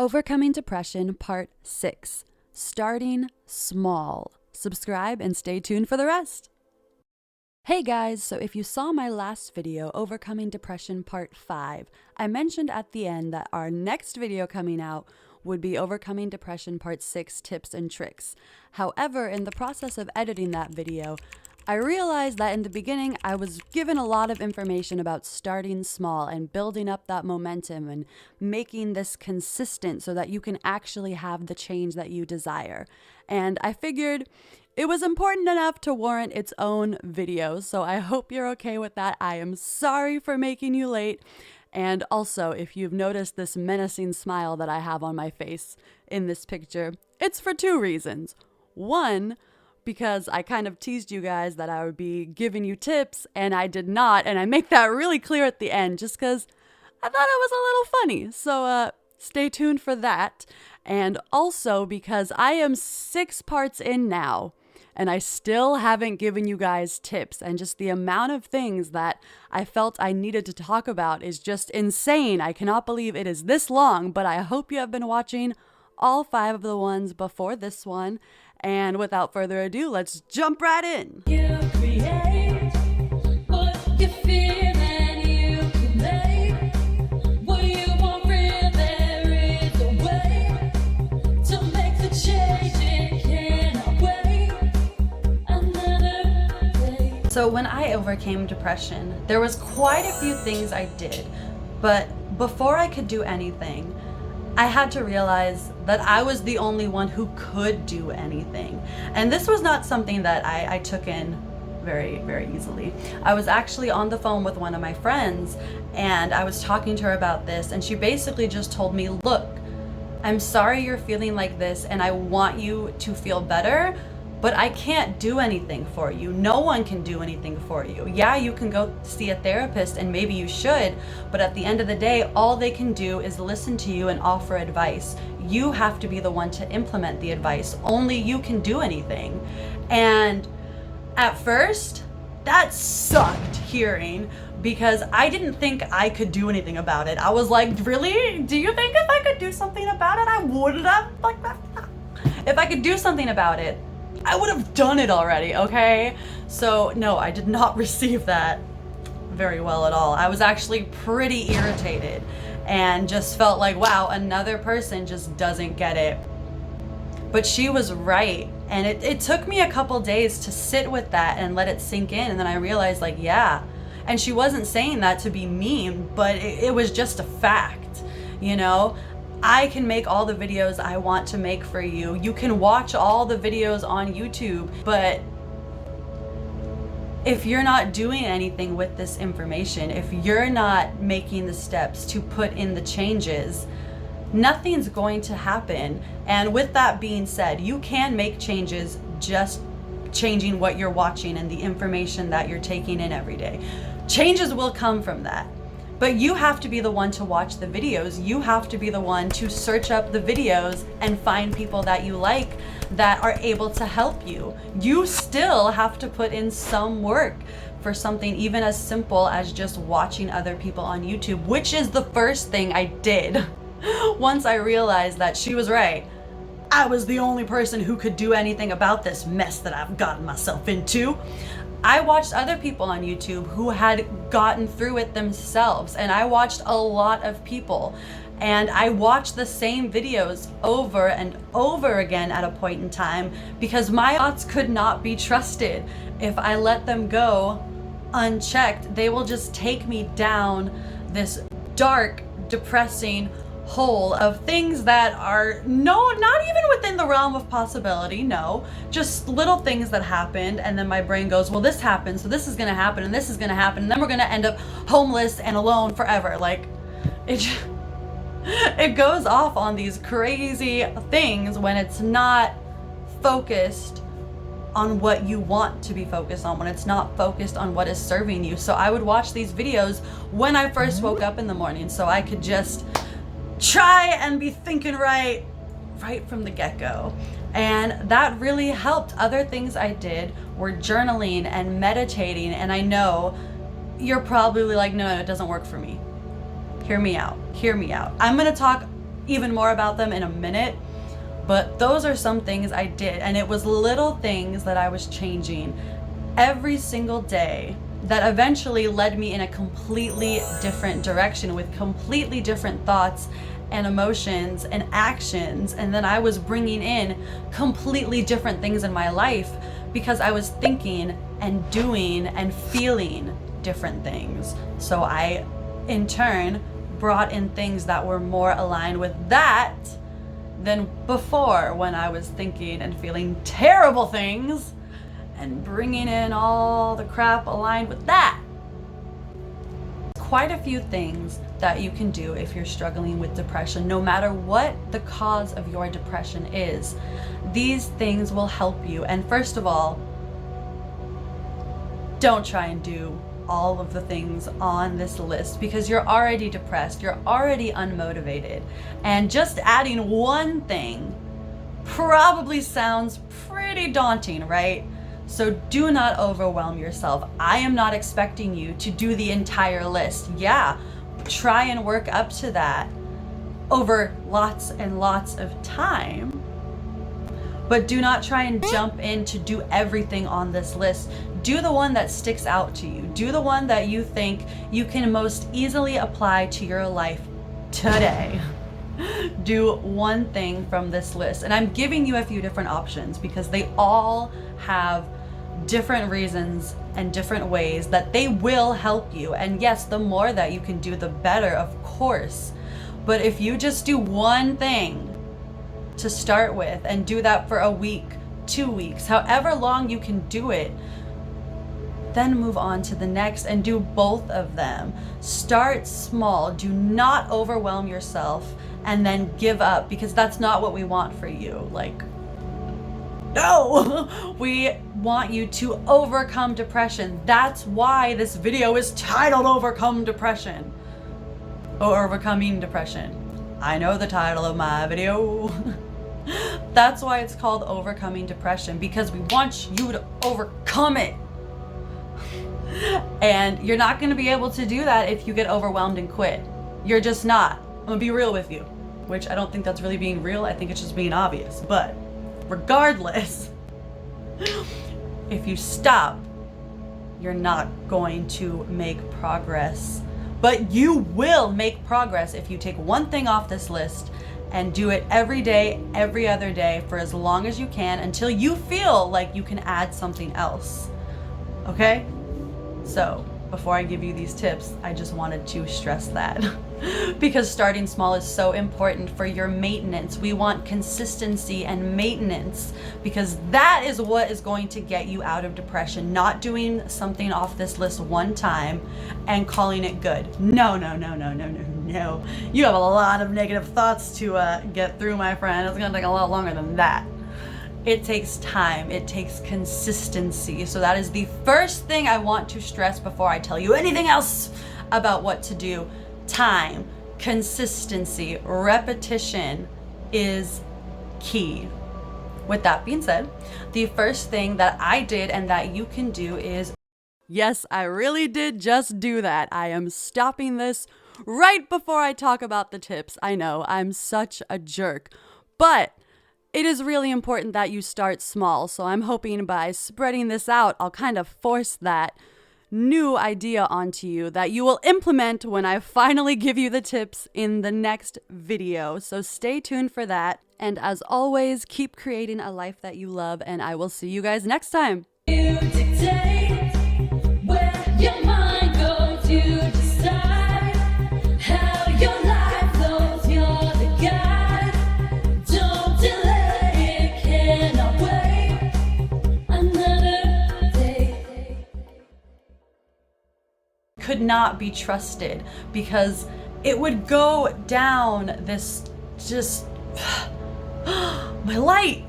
Overcoming Depression Part 6, Starting Small. Subscribe and stay tuned for the rest. Hey guys, so if you saw my last video, Overcoming Depression Part 5, I mentioned at the end that our next video coming out would be Overcoming Depression Part 6, Tips and Tricks. However, in the process of editing that video, I realized that in the beginning I was given a lot of information about starting small and building up that momentum and making this consistent so that you can actually have the change that you desire. And I figured it was important enough to warrant its own video, so I hope you're okay with that. I am sorry for making you late. And also, if you've noticed this menacing smile that I have on my face in this picture, it's for two reasons. One, because I kind of teased you guys that I would be giving you tips, and I did not, and I make that really clear at the end just because I thought it was a little funny. So stay tuned for that. And also because I am 6 parts in now, and I still haven't given you guys tips, and just the amount of things that I felt I needed to talk about is just insane. I cannot believe it is this long, but I hope you have been watching all 5 of the ones before this one. And without further ado, let's jump right in. You create what you feel and you can make what you want real. There is a way to make the change. It cannot wait another day. So when I overcame depression, there was quite a few things I did, but before I could do anything, I had to realize that I was the only one who could do anything. And this was not something that I took in very, very easily. I was actually on the phone with one of my friends, and I was talking to her about this, and she basically just told me, look, I'm sorry you're feeling like this, and I want you to feel better, but I can't do anything for you. No one can do anything for you. Yeah, you can go see a therapist, and maybe you should, but at the end of the day, all they can do is listen to you and offer advice. You have to be the one to implement the advice. Only you can do anything. And at first, that sucked hearing, because I didn't think I could do anything about it. I was like, really? Do you think if I could do something about it, I would have? Like that? If I could do something about it, I would have done it already, okay? So no, I did not receive that very well at all. I was actually pretty irritated and just felt like, wow, another person just doesn't get it. But she was right. And it took me a couple days to sit with that and let it sink in. And then I realized, like, yeah. And she wasn't saying that to be mean, but it was just a fact, you know? I can make all the videos I want to make for you. You can watch all the videos on YouTube, but if you're not doing anything with this information, if you're not making the steps to put in the changes, nothing's going to happen. And with that being said, you can make changes just changing what you're watching and the information that you're taking in every day. Changes will come from that. But you have to be the one to watch the videos. You have to be the one to search up the videos and find people that you like that are able to help you. You still have to put in some work for something even as simple as just watching other people on YouTube, which is the first thing I did once I realized that she was right. I was the only person who could do anything about this mess that I've gotten myself into. I watched other people on YouTube who had gotten through it themselves, and I watched a lot of people, and I watched the same videos over and over again at a point in time because my thoughts could not be trusted. If I let them go unchecked, they will just take me down this dark, depressing hole of things that are not even within the realm of possibility. No, just little things that happened, and then my brain goes, well, this happened, so this is gonna happen, and this is gonna happen, and then we're gonna end up homeless and alone forever. Like, it goes off on these crazy things when it's not focused on what you want to be focused on, when it's not focused on what is serving you. So I would watch these videos when I first woke up in the morning so I could just try and be thinking right from the get-go. And that really helped. Other things I did were journaling and meditating. And I know you're probably like, no, it doesn't work for me. Hear me out. I'm going to talk even more about them in a minute. But those are some things I did, and it was little things that I was changing every single day that eventually led me in a completely different direction with completely different thoughts and emotions and actions. And then I was bringing in completely different things in my life because I was thinking and doing and feeling different things. So I, in turn, brought in things that were more aligned with that than before, when I was thinking and feeling terrible things and bringing in all the crap aligned with that. Quite a few things that you can do if you're struggling with depression, no matter what the cause of your depression is. These things will help you. And first of all, don't try and do all of the things on this list because you're already depressed, you're already unmotivated, and just adding one thing probably sounds pretty daunting, right? So do not overwhelm yourself. I am not expecting you to do the entire list. Yeah, try and work up to that over lots and lots of time, but do not try and jump in to do everything on this list. Do the one that sticks out to you. Do the one that you think you can most easily apply to your life today. Do one thing from this list. And I'm giving you a few different options because they all have different reasons and different ways that they will help you. And yes, the more that you can do, the better, of course. But if you just do one thing to start with and do that for a week, 2 weeks, however long you can do it, then move on to the next and do both of them. Start small. Do not overwhelm yourself and then give up, because that's not what we want for you. Like, no, we want you to overcome depression. That's why this video is titled Overcome Depression, or Overcoming Depression. I know the title of my video. That's why it's called Overcoming Depression, because we want you to overcome it. And you're not going to be able to do that if you get overwhelmed and quit. You're just not. I'm going to be real with you, which I don't think that's really being real. I think it's just being obvious. But regardless, if you stop, you're not going to make progress. But you will make progress if you take one thing off this list and do it every day, every other day, for as long as you can, until you feel like you can add something else. Okay? So, before I give you these tips, I just wanted to stress that. Because starting small is so important for your maintenance. We want consistency and maintenance, because that is what is going to get you out of depression. Not doing something off this list one time and calling it good. No. You have a lot of negative thoughts to get through, my friend. It's gonna take a lot longer than that. It takes time, it takes consistency. So that is the first thing I want to stress before I tell you anything else about what to do. Time, consistency, repetition is key. With that being said, the first thing that I did and that you can do is, yes, I really did just do that. I am stopping this right before I talk about the tips. I know, I'm such a jerk, but it is really important that you start small. So I'm hoping by spreading this out, I'll kind of force that new idea onto you that you will implement when I finally give you the tips in the next video. So stay tuned for that. And as always, keep creating a life that you love, and I will see you guys next time. You dictate where your mind goes. You decide how your life flows. You're the guide. Don't delay. It cannot wait another day. Could not be trusted, because it would go down this just my light.